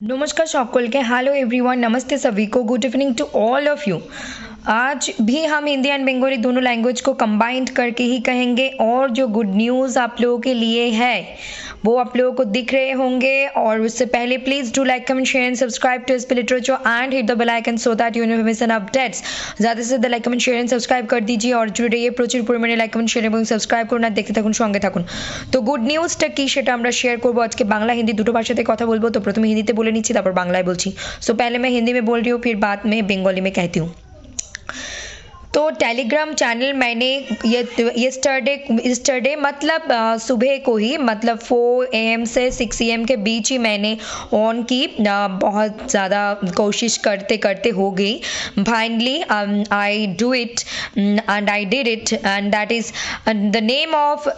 नमस्कार সকলকে hello everyone नमस्ते सभी को good evening to all of you. आज भी हम हिंदी एंड बंगाली दोनों लैंग्वेज को कंबाइंड करके ही कहेंगे और जो गुड न्यूज़ आप लोगों के लिए है वो आप लोगों को दिख रहे होंगे। और उससे पहले please do like comment share and subscribe to SP literature and hit the bell icon so that you never miss an updates. ज़्यादा से ज़्यादा like comment share and subscribe कर दीजिए और जुड़े रहिए প্রচুর পরিমাণে লাইক কমেন্ট শেয়ার এবং সাবস্ক্রাইব করুন আর দেখতে থাকুন সঙ্গে থাকুন। তো গুড নিউজটা কি সেটা আমরা শেয়ার করবো আজকে বাংলা হিন্দি দুটো ভাষাতে কথা বলবো। তো প্রথমে হিন্দিতে বলে নিচ্ছি তারপর বাংলায় বলছি। सो पहले मैं हिंदी में बोल रही हूँ फिर बाद में बंगाली में कहती हूँ। तो टेलीग्राम चैनल मैंने यस्टरडे मतलब सुबह को ही मतलब 4 AM से 6 AM के बीच ही मैंने ऑन की। बहुत ज़्यादा कोशिश करते करते हो गई। Finally I do it and I did it and that is the name of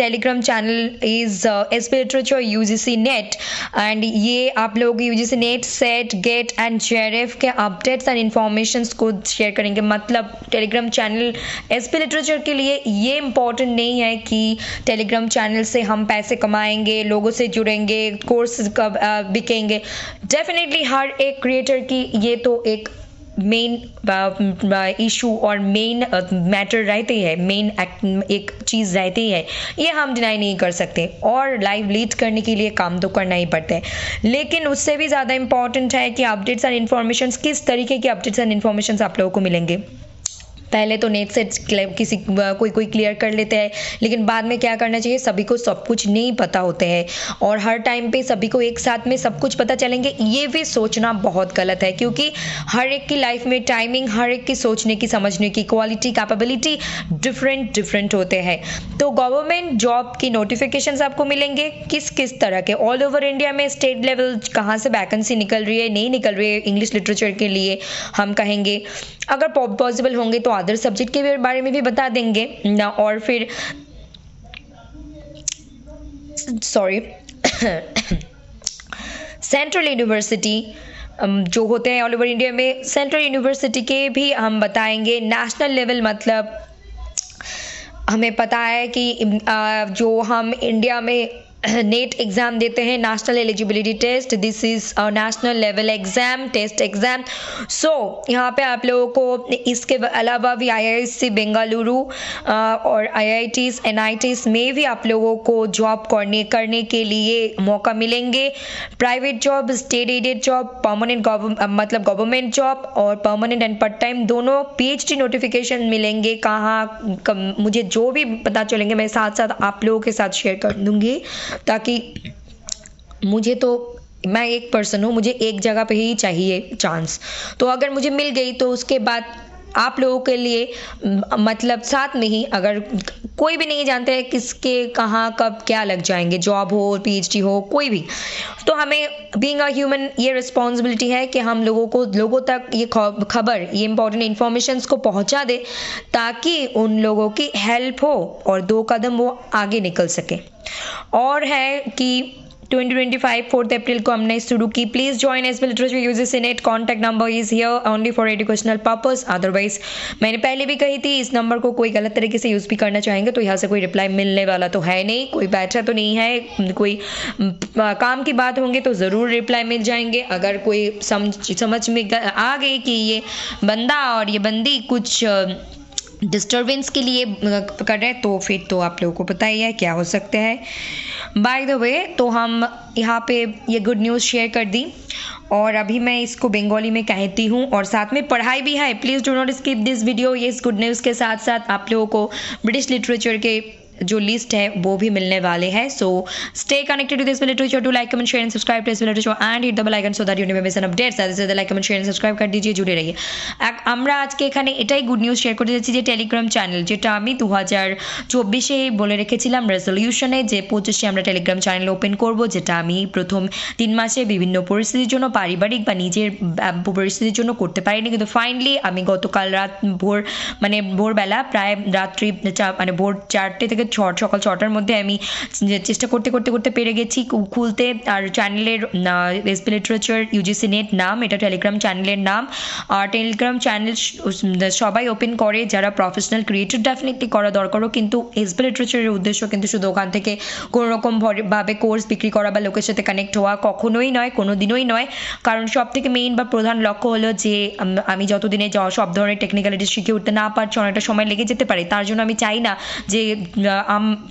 Telegram channel is SP literature UGC NET. And ये आप लोग UGC NET SET GATE and JRF के अपडेट्स एंड इंफॉर्मेशंस को share करेंगे। मतलब Telegram channel SP literature के लिए ये इम्पॉर्टेंट नहीं है कि टेलीग्राम चैनल से हम पैसे कमाएंगे, लोगों से जुड़ेंगे, कोर्स बिकेंगे। डेफिनेटली हर एक क्रिएटर की ये तो एक मेन इशू और मेन मैटर रहती है, मेन एक चीज़ रहती है, ये हम डिनाई नहीं कर सकते। और लाइव लीड करने के लिए काम तो करना ही पड़ता है। लेकिन उससे भी ज़्यादा इम्पॉर्टेंट है कि अपडेट्स एंड इन्फॉर्मेशन किस तरीके के अपडेट्स एंड इन्फॉर्मेशन आप लोगों को मिलेंगे। पहले तो नेट से किसी कोई क्लियर कर लेते हैं, लेकिन बाद में क्या करना चाहिए, सभी को सब कुछ नहीं पता होते हैं और हर टाइम पे सभी को एक साथ में सब कुछ पता चलेंगे ये भी सोचना बहुत गलत है। क्योंकि हर एक की लाइफ में टाइमिंग, हर एक की सोचने की समझने की क्वालिटी कैपेबिलिटी डिफरेंट होते हैं। तो गवर्नमेंट जॉब की नोटिफिकेशंस आपको मिलेंगे किस किस तरह के, ऑल ओवर इंडिया में स्टेट लेवल कहाँ से वैकेंसी निकल रही है नहीं निकल रही है इंग्लिश लिटरेचर के लिए हम कहेंगे। अगर पॉसिबल होंगे तो अदर सब्जेक्ट के बारे में भी बता देंगे ना। और फिर सॉरी सेंट्रल यूनिवर्सिटी जो होते हैं ऑल ओवर इंडिया में, सेंट्रल यूनिवर्सिटी के भी हम बताएंगे। नेशनल लेवल मतलब हमें पता है कि जो हम इंडिया में नेट एग्ज़ाम देते हैं, national eligibility test, this is national level exam test exam. So यहाँ पे आप लोगों को इसके अलावा भी IISc बेंगलुरु और IITs NITs में भी आप लोगों को जॉब करने के लिए मौका मिलेंगे। Private job, state aided job, permanent मतलब गवर्नमेंट जॉब और परमानेंट एंड पार्ट टाइम दोनों PhD नोटिफिकेशन मिलेंगे। कहाँ मुझे जो भी पता चलेंगे मैं साथ साथ आप लोगों के साथ शेयर कर दूँगी, ताकि मुझे तो मैं एक पर्सन हूँ, मुझे एक जगह पे ही चाहिए चांस। तो अगर मुझे मिल गई तो उसके बाद आप लोगों के लिए मतलब साथ में ही, अगर कोई भी नहीं जानते हैं किसके कहाँ कब क्या लग जाएंगे, जॉब हो PhD हो कोई भी, तो हमें बीइंग अ ह्यूमन ये रिस्पॉन्सिबिलिटी है कि हम लोगों तक ये खबर, ये इंपॉर्टेंट इन्फॉर्मेशंस को पहुँचा दे ताकि उन लोगों की हेल्प हो और 2 कदम वो आगे निकल सके। और है कि 2025 4 अप्रैल को हमने शुरू की। Please join SP literature UGC net, contact number is here only for educational purpose. Otherwise मैंने पहले भी कही थी इस नंबर को कोई गलत तरीके से यूज़ भी करना चाहेंगे तो यहाँ से कोई रिप्लाई मिलने वाला तो है नहीं, कोई बैठा तो नहीं है, कोई काम की बात होंगे तो ज़रूर रिप्लाई मिल जाएंगे। अगर कोई समझ में आ गई कि ये बंदा और ये बंदी कुछ डिस्टर्बेंस के लिए कर रहे हैं तो फिर तो आप लोगों को पता ही है क्या हो सकता है। बाय द वे तो हम यहाँ पे ये गुड न्यूज़ शेयर कर दी और अभी मैं इसको बंगाली में कहती हूँ और साथ में पढ़ाई भी है। Please do not skip this video. ये इस गुड न्यूज़ के साथ साथ आप लोगों को ब्रिटिश लिटरेचर के जो लिस्ट है वो भी मिलने वाले हैं। So stay connected with SP literature, do like comment share and subscribe to SP literature and hit the bell icon so that you never miss an update. সাথে সাথে like comment share and subscribe করে দিজিয়ে জুড়ে রহিए। আমরা আজকে এখানে এটাই good news share করতে যাচ্ছি যে টেলিগ্রাম চ্যানেল, যেটা আমি 2024-এ বলে রেখেছিলাম রেজলিউশনে যে 25-এ আমরা টেলিগ্রাম চ্যানেল ওপেন করব, যেটা আমি প্রথম 3 মাসে বিভিন্ন পরিস্থিতির জন্য পারিবারিক বা নিজের পরিস্থিতির জন্য করতে পারিনি, কিন্তু ফাইনালি আমি গতকাল রাত ভোরবেলা প্রায় রাত্রি মানে ভোর 4টে থেকে সকাল 6টার মধ্যে আমি চেষ্টা করতে করতে করতে পেরে গেছি খুলতে। আর চ্যানেলের এসপি লিটারেচার ইউজিসি নেট নাম, এটা টেলিগ্রাম চ্যানেলের নাম। আর টেলিগ্রাম চ্যানেল সবাই ওপেন করে যারা প্রফেশনাল ক্রিয়েটর, ডেফিনেটলি করা দরকারও, কিন্তু এসপি লিটারেচারের উদ্দেশ্য কিন্তু শুধু ওখান থেকে কোনো রকম ভাবে কোর্স বিক্রি করা বা লোকের সাথে কানেক্ট হওয়া কখনোই নয়, কোনো দিনই নয়। কারণ সব থেকে মেইন বা প্রধান লক্ষ্য হলো যে আমি যতদিনে সব ধরনের টেকনিক্যালিটি শিখে উঠতে না পারছি, অনেকটা সময় লেগে যেতে পারে। তার জন্য আমি চাই না যে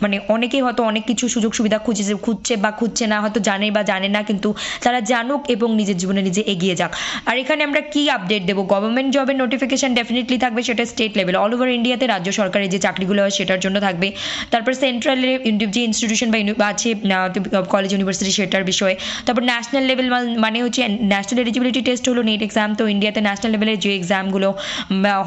মানে অনেকেই হয়তো অনেক কিছু সুযোগ সুবিধা খুঁজছে বা খুঁজছে না, হয়তো জানে বা জানে না, কিন্তু তারা জানুক এবং নিজের জীবনে নিজে এগিয়ে যাক। আর এখানে আমরা কি আপডেট দেবো? গভর্নমেন্ট জবের নোটিফিকেশন ডেফিনেটলি থাকবে, সেটা স্টেট লেভেল, অল ওভার ইন্ডিয়াতে রাজ্য সরকারের যে চাকরিগুলো হয় সেটার জন্য থাকবে। তারপর সেন্ট্রালের যে ইনস্টিটিউশন বা আছে কলেজ ইউনিভার্সিটি সেটার বিষয়ে। তারপর ন্যাশনাল লেভেল মানে হচ্ছে ন্যাশনাল এলিজিবিলিটি টেস্ট হলো নেট এক্সাম। তো ইন্ডিয়াতে ন্যাশনাল লেভেলের যে এক্সামগুলো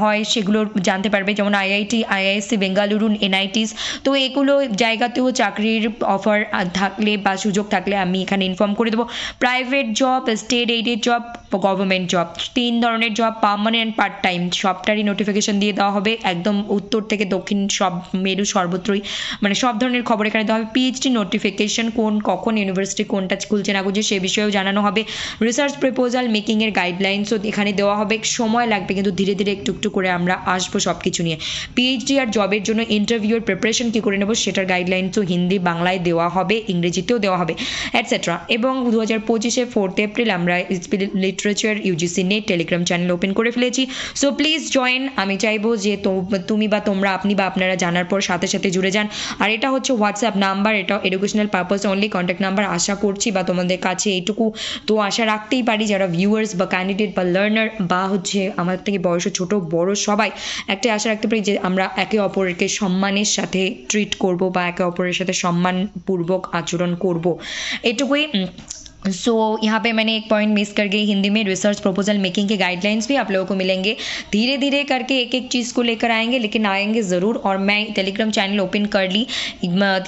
হয় সেগুলো জানতে পারবে, যেমন আইআইটি, আইআইএসসি, বেঙ্গালুরু, এনআইটিস। তো এগুলো জায়গাতেও চাকরির অফার থাকলে বা সুযোগ থাকলে আমি এখানে ইনফর্ম করে দেবো। Private job, state aided job, government job, 3 ধরনের জব, পার্মানেন্ট, পার্ট টাইম, সবটারই নোটিফিকেশন দিয়ে দেওয়া হবে। একদম উত্তর থেকে দক্ষিণ সব মেরু সর্বত্রই, মানে সব ধরনের খবর এখানে দেওয়া হবে। পিএইচডি নোটিফিকেশন কখন ইউনিভার্সিটি কোনটা খুলছে না খুলছে সে বিষয়েও জানানো হবে। রিসার্চ প্রপোজাল মেকিংয়ের গাইডলাইন্সও এখানে দেওয়া হবে। সময় লাগবে, কিন্তু ধীরে ধীরে একটু একটু করে আমরা আসবো সব কিছু নিয়ে। পিএইচডি আর জবের জন্য ইন্টারভিউর প্রিপারেশন কী করে নেবো সেটার গাইডলাইন্সও হিন্দি, বাংলায় দেওয়া হবে, ইংরেজিতেও দেওয়া হবে, অ্যাটসেট্রা। এবং 2025 4 এপ্রিল আমরা literature UGC net Telegram channel open করে ফেলেছি। So please join. আমি চাইবো যে তুমি বা তোমরা, আপনি বা আপনারা জানার পর সাথে সাথে জুড়ে যান। আর এটা হচ্ছে হোয়াটসঅ্যাপ নাম্বার, এটা educational purpose only, contact number. আশা করছি বা তোমাদের কাছে এইটুকু তো আশা রাখতেই পারি, যারা ভিউয়ার্স বা ক্যান্ডিডেট বা লার্নার বা হচ্ছে আমার থেকে বয়সে ছোট বড় সবাই একটা আশা রাখতে পারি যে আমরা একে অপরকে সম্মানের সাথে ট্রিট করব বা একে অপরের সাথে সম্মানপূর্বক আচরণ করব, এটুকুই। सो यहाँ पे मैंने एक पॉइंट मिस कर गई, हिंदी में रिसर्च प्रपोजल मेकिंग के गाइडलाइंस भी आप लोगों को मिलेंगे। धीरे धीरे करके एक एक चीज़ को लेकर आएंगे, लेकिन आएंगे ज़रूर। और मैं टेलीग्राम चैनल ओपन कर ली,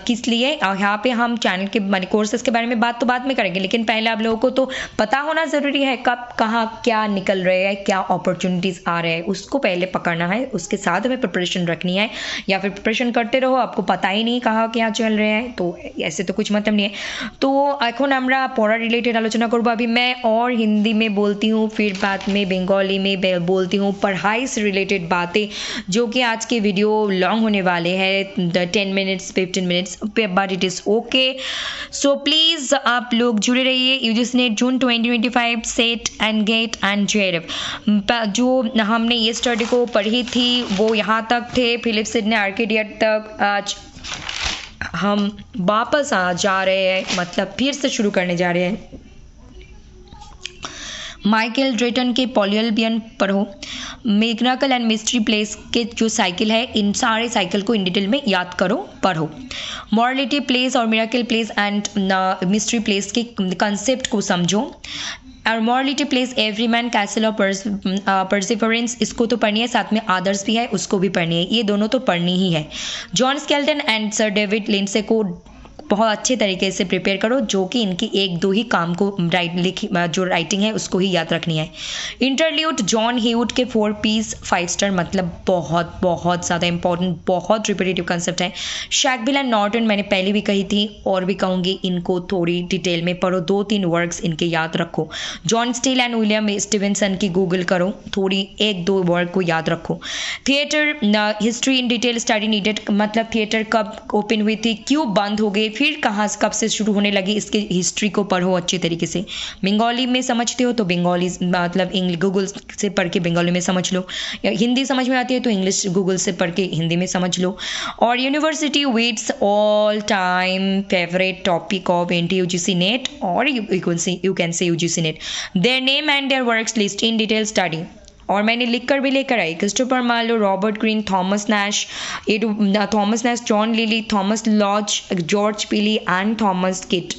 किस लिए? यहाँ पे हम चैनल के माने कोर्सेज के बारे में बात तो बाद में करेंगे, लेकिन पहले आप लोगों को तो पता होना ज़रूरी है कब कहाँ क्या निकल रहे हैं, क्या अपॉर्चुनिटीज़ आ रहे हैं, उसको पहले पकड़ना है। उसके साथ हमें प्रिपरेशन रखनी है, या फिर प्रिपरेशन करते रहो, आपको पता ही नहीं कहाँ क्या चल रहे हैं, तो ऐसे तो कुछ मतलब नहीं है। तो এখন আমরা পড়া रिलेटेड आलोचना करबो। अभी मैं और हिंदी में बोलती हूँ, फिर बाद में बंगाली में बोलती हूँ पढ़ाई से रिलेटेड बातें, जो कि आज के वीडियो लॉन्ग होने वाले हैं, 10 minutes 15 minutes, but it is okay. So please आप लोग जुड़े रहिए। UGC NET June 2025 SET and GATE and JRF, जो हमने ये स्टडी को पढ़ी थी वो यहाँ तक थे, फिलिप सिडने आर्किडियट तक। आज हम वापस जा रहे हैं, मतलब फिर से शुरू करने जा रहे हैं। माइकल ड्रेटन के पॉलियल्बियन पढ़ो, मिरेकल एंड मिस्ट्री प्लेस के जो साइकिल है, इन सारे साइकिल को इन डिटेल में याद करो, पढ़ो। मॉरलिटी प्लेस और miracle place and mystery place के कंसेप्ट को समझो। और morality place every man castle और परसिफरेंस, इसको तो पढ़नी है, साथ में आदर्स भी है, उसको भी पढ़नी है, ये दोनों तो पढ़नी ही है। John Skelton and sir David Lindsay को बहुत अच्छे तरीके से प्रिपेयर करो, जो कि इनकी एक दो ही काम को जो राइटिंग है उसको ही याद रखनी है। इंटरल्यूड जॉन हीवुड के 4 P's 5 स्टार, मतलब बहुत बहुत ज़्यादा इंपॉर्टेंट, बहुत रिपीटेटिव कंसेप्ट है। शैकबिल एंड नॉर्टन मैंने पहले भी कही थी और भी कहूँगी, इनको थोड़ी डिटेल में पढ़ो, 2-3 वर्ड्स इनके याद रखो। John steel and William Stevenson की गूगल करो, थोड़ी 1-2 वर्ड को याद रखो। Theatre history in detail study needed, मतलब थिएटर कब ओपन हुई थी, क्यों बंद हो गई, फिर कहाँ कब से शुरू होने लगी, इसके हिस्ट्री को पढ़ो अच्छी तरीके से। बंगाली में समझते हो तो बंगाली मतलब गूगल से पढ़ के बंगाली में समझ लो, या हिंदी समझ में आती है तो इंग्लिश गूगल से पढ़ के हिंदी में समझ लो। और University Wits all time favourite topic of NTUGC NET, और you can say UGC NET, their name and their works list in detail study. और मैंने लिख कर भी लेकर आई, Christopher Marlowe, Robert Greene, Thomas Nashe, John Lyly, Thomas Lodge, George Peele and Thomas Kyd.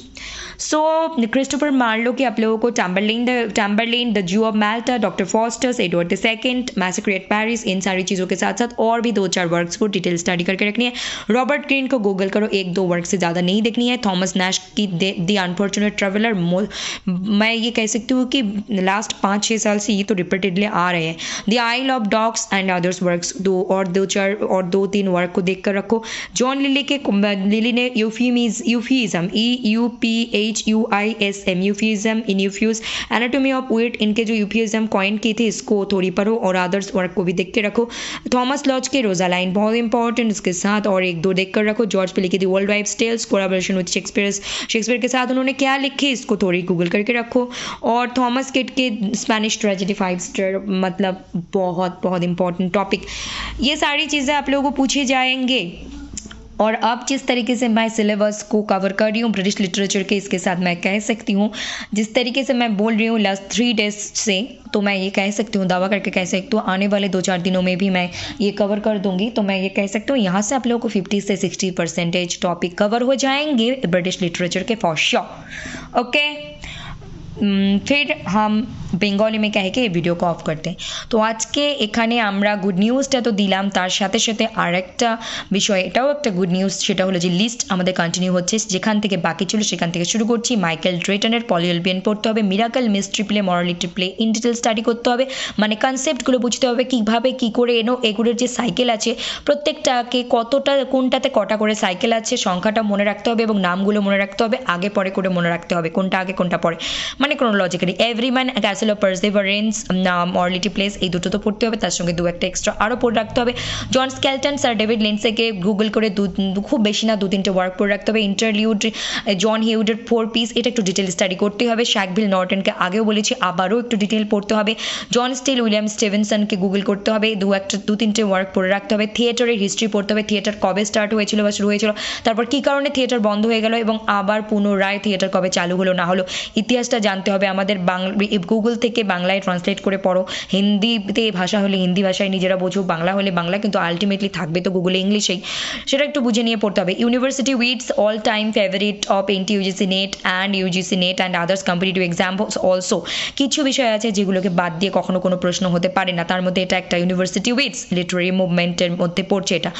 So Christopher Marlowe के आप लोगों को Tamburlaine, the Jew of Malta, doctor Faustus, Edward II, massacre at Paris, इन सारी चीज़ों के साथ साथ और भी 2-4 वर्क्स को डिटेल स्टडी करके रखनी है। रॉबर्ट ग्रीन को गूगल करो, 1-2 वर्क से ज़्यादा नहीं देखनी है। थॉमस नैश की द अनफॉर्चुनेट ट्रेवलर, मैं ये कह सकती हूँ कि लास्ट 5-6 साल से ये तो रिपीटेडली आ रहे हैं। The Isle of Dogs and others works 2-3 work को देख कर रखो। जॉन लिली ने euphuism, EUPHUISM, euphuism, in Euphues, Anatomy of Wit, इनके जो यूफिज्म कॉइन की थी इसको थोड़ी पढ़ो और अदर्स वर्क को भी देख के रखो। थॉमस लॉज के रोजालाइन बहुत इंपॉर्टेंट, इसके साथ और 1-2 देख कर रखो। जॉर्ज पिली की the old wife tales, collaboration with Shakespeare के साथ उन्होंने क्या लिखी इसको थोड़ी गूगल करके रखो। और थॉमस किट के स्पेनिश ट्रेजेडी 5 स्टार, मतलब बहुत बहुत इंपॉर्टेंट टॉपिक। ये सारी चीज़ें आप लोगों को पूछे जाएंगे। और अब जिस तरीके से मैं सिलेबस को कवर कर रही हूँ ब्रिटिश लिटरेचर के, इसके साथ मैं कह सकती हूँ जिस तरीके से मैं बोल रही हूँ लास्ट 3 डेज से, तो मैं ये कह सकती हूँ, दावा करके कह सकती हूँ आने वाले 2-4 दिनों में भी मैं ये कवर कर दूंगी। तो मैं ये कह सकती हूँ यहाँ से आप लोगों को 50 से 60% टॉपिक कवर हो जाएंगे ब्रिटिश लिटरेचर के फॉर श्योर। ओके, फिर हम বেঙ্গলি মে কহে এই ভিডিও অফ করতে। তো আজকে এখানে আমরা গুড নিউজটা তো দিলাম, তার সাথে সাথে আর একটা বিষয়, এটাও একটা গুড নিউজ, সেটা হলো যে লিস্ট আমাদের কন্টিনিউ হচ্ছে, যেখান থেকে বাকি ছিল সেখান থেকে শুরু করছি। মাইকেল ড্রেটনের পলিএলবিয়ান পড়তে হবে, miracle, mystery play, morality play in detail study করতে হবে, মানে কনসেপ্টগুলো বুঝতে হবে কীভাবে কী করে এগুলোর যে সাইকেল আছে প্রত্যেকটাকে কতটা কোনটাতে কটা করে সাইকেল আছে সংখ্যাটা মনে রাখতে হবে এবং নামগুলো মনে রাখতে হবে, আগে পরে করে মনে রাখতে হবে কোনটা আগে কোনটা পরে, মানে chronologically. Everyman Castle of Perseverance, morality plays, এই দুটো তো পড়তে হবে, তার সঙ্গে 2-1টা এক্সট্রা আরও পড়ে রাখতে হবে। জন স্কেলটন, স্যার ডেভিড লিন্ডসেকে গুগল করে খুব বেশি না 2-3টে ওয়ার্ক পড়ে রাখতে হবে। ইন্টারলিউড, জন হিউডের 4 পিস, এটা একটু ডিটেল স্টাডি করতে হবে। শ্যাকভিল নর্টনকে আগেও বলেছি, আবারও একটু ডিটেল পড়তে হবে। জন স্টিল, উইলিয়াম স্টিভেনসনকে গুগল করতে হবে, 2-3টে ওয়ার্ক পড়ে রাখতে হবে। থিয়েটারের হিস্ট্রি পড়তে হবে, থিয়েটার কবে স্টার্ট হয়েছিল বা শুরু হয়েছিল, তারপর কী কারণে থিয়েটার বন্ধ হয়ে গেল এবং আবার পুনরায় থিয়েটার কবে চালু হলো না হলো, ইতিহাসটা জানতে হবে আমাদের। গুগল থেকে বাংলায় ট্রান্সলেট করে পড়ো, হিন্দিতে ভাষা হলে হিন্দি ভাষায় নিজেরা বোঝো, বাংলা হলে বাংলা, কিন্তু আলটিমেটলি থাকবে তো গুগলে ইংলিশেই, সেটা একটু বুঝে নিয়ে পড়তে হবে। University wits, all time favourite of NT-UGC net and UGC net and others competitive examples also. কিছু বিষয় আছে যেগুলোকে বাদ দিয়ে কখনো কোনো প্রশ্ন হতে পারে না, তার মধ্যে এটা একটা। ইউনিভার্সিটি উইটস লিটারেরি মুভমেন্টের মধ্যে পড়ছে এটা।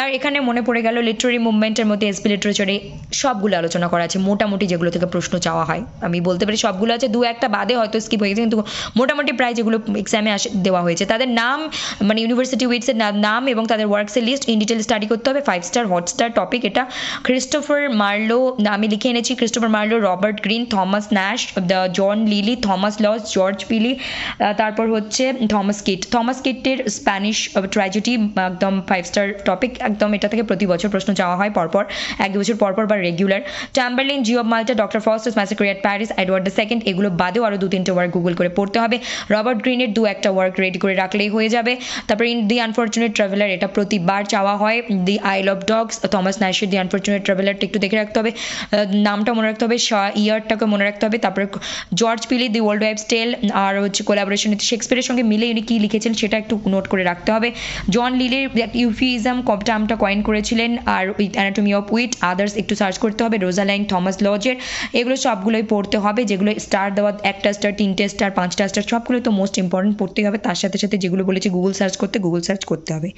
আর এখানে মনে পড়ে গেল লিটারেরি মুভমেন্টের মধ্যে এসপি লিটারেচারে সবগুলো আলোচনা করা আছে মোটামুটি, যেগুলো থেকে প্রশ্ন চাওয়া হয় আমি বলতে পারি সবগুলো আছে, 2-1টা বাদে হয়তো স্কিপ হয়ে গেছে, কিন্তু মোটামুটি প্রায় যেগুলো এক্সামে দেওয়া হয়েছে তাদের নাম, মানে ইউনিভার্সিটি উইটসের নাম এবং তাদের ওয়ার্কসের লিস্ট ইন ডিটেল স্টাডি করতে হবে। 5 স্টার হটস্টার টপিক এটা। ক্রিস্টোফার মার্লো, আমি লিখে এনেছি, Christopher Marlowe, Robert Greene, Thomas Nashe, John Lyly, Thomas Lodge, George Peele, তারপর হচ্ছে থমাস কিটের স্প্যানিশ ট্র্যাজেডি, একদম 5 স্টার টপিক একদম। এটা থেকে প্রতি বছর প্রশ্ন চাওয়া হয় পরপর, 1-2 বছর পরপর বা regular. Tamburlaine, Jew of Malta, doctor Faustus, massacre at Paris, Edward II, এগুলো বাদেও আরও 2-3টে ওয়ার্ক গুগল করে পড়তে হবে। রবার্ট গ্রিনের 2-1টা ওয়ার্ক রেডি করে রাখলেই হয়ে যাবে। তারপর দি আনফর্চুনেট ট্রাভেলার, এটা প্রতিবার চাওয়া হয়। The Isle of Dogs, Thomas ন্যাশের দি আনফর্চুনেট ট্রাভেলারটা একটু দেখে রাখতে হবে, নামটা মনে রাখতে হবে, ইয়ারটাকে মনে রাখতে হবে। তারপরে জর্জ পিলি, দি ওয়ার্ল্ড ওয়াইফ টেল, আর হচ্ছে কোলাবোরেশন শেক্সপিয়ারের সঙ্গে মিলে উনি কী লিখেছেন সেটা একটু নোট করে রাখতে হবে। জন লিলির ইউফিজম টার্মটা কয়েন করেছিলেন, আর অ্যানাটমি অফ উইট, আদার্স একটু সার্চ করতে হবে। রোজালাইন, থমাস লজের, এগুলো সবগুলোই পড়তে হবে, যেগুলো স্টার দেওয়া 1টা স্টার, 3টে স্টার, 5টা স্টার, সবগুলো তো মোস্ট ইম্পর্টেন্ট পড়তে হবে। তার সাথে সাথে যেগুলো বলেছি গুগল সার্চ করতে হবে,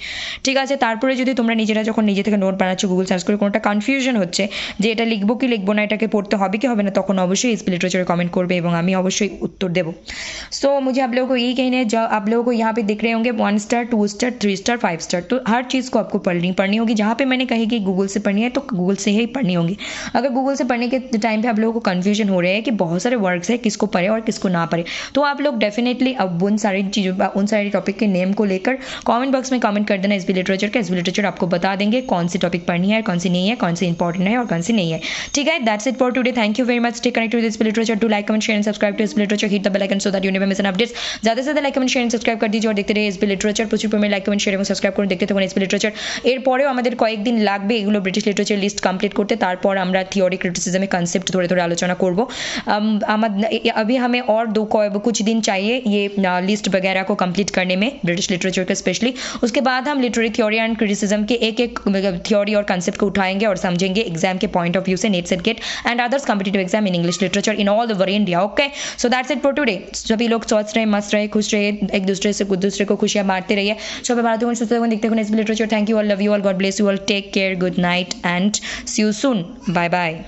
ঠিক আছে। তারপরে যদি তোমরা নিজেরা যখন নিজে থেকে নোট বানাচ্ছ গুগল সার্চ করে কোনোটা কনফিউশন হচ্ছে যে এটা লিখবো কি লিখবো না, এটাকে পড়তে হবে কি হবে না, তখন অবশ্যই एसपी लिटरेचर कमेंट করবে এবং আমি অবশ্যই উত্তর দেব। सो मुझे आप लोगों को यही कहना है, जो आप लोगों को यहाँ पे दिख रहे होंगे 1 स्टार, 2 स्टार, 3 स्टार, 5 स्टार, तो हर चीज़ को आपको पढ़नी होगी। जहाँ पे मैंने कही कि गूगल से पढ़नी है तो गूगल से ही पढ़नी होगी। अगर गूगल से पढ़ने के टाइम पे आप लोगों को कन्फ्यूजन हो रहे हैं कि बहुत सारे वर्ड्स है, किसको पढ़े और किसको ना पढ़े, तो आप लोग डेफिनेटली अब उन सारी चीज़ों, उन सारे टॉपिक के नेम को लेकर कमेंट बॉक्स में कमेंट कर देना एसपी लिटरेचर का। एसपी लिटरेचर आपको बता देंगे कौन सी टॉपिक पढ़नी है, कौन सी नहीं है, कौन सी इंपॉर्टेंट है और कौन सी नहीं है, ठीक है। That's it for today, thank you very much, stay connected with SP literature, do like comment share and subscribe to SP literature, hit the bell icon so that you never miss an updates. ज़्यादा से ज़्यादा like comment share and subscribe कर दीजिए और देखते रहिए SP literature. প্রচুর পরিমাণে লাইক কমেন্ট শেয়ার এবং সাবস্ক্রাইব করুন, দেখতে থাকুন এসপি লিটারেচার। এরপরেও আমাদের কয়েকদিন লাগবে এগুলো ব্রিটিশ লিটারেচার লিস্ট কমপ্লিট করতে, তারপর আমরা থিওরি ক্রিটিসিজমে কনসেপ্ট ধরে ধরে আলোচনা করব। अभी हमें और कुछ दिन चाहिए ये लिस्ट वगैरह को कंप्लीट करने में, ब्रिटिश लिटरेचर के स्पेशली। उसके बाद हम लिटरेरी थ्योरी एंड क्रिटिसिज्म के एक एक थ्योरी और कंसेप्ट को उठाएंगे और समझेंगे एग्जाम के पॉइंट ऑफ व्यू से, NET SET GATE and others competitive exam in English literature in all over India. Okay, so that's it for today. सभी लोग स्वस्थ रहे, मस्त रहे, खुश रहे, एक दूसरे को खुशियां बांटते रहिए। सो भारत को देखते हुए literature. Thank you all, love you all, God bless you all, take care, good night and see you soon, bye bye.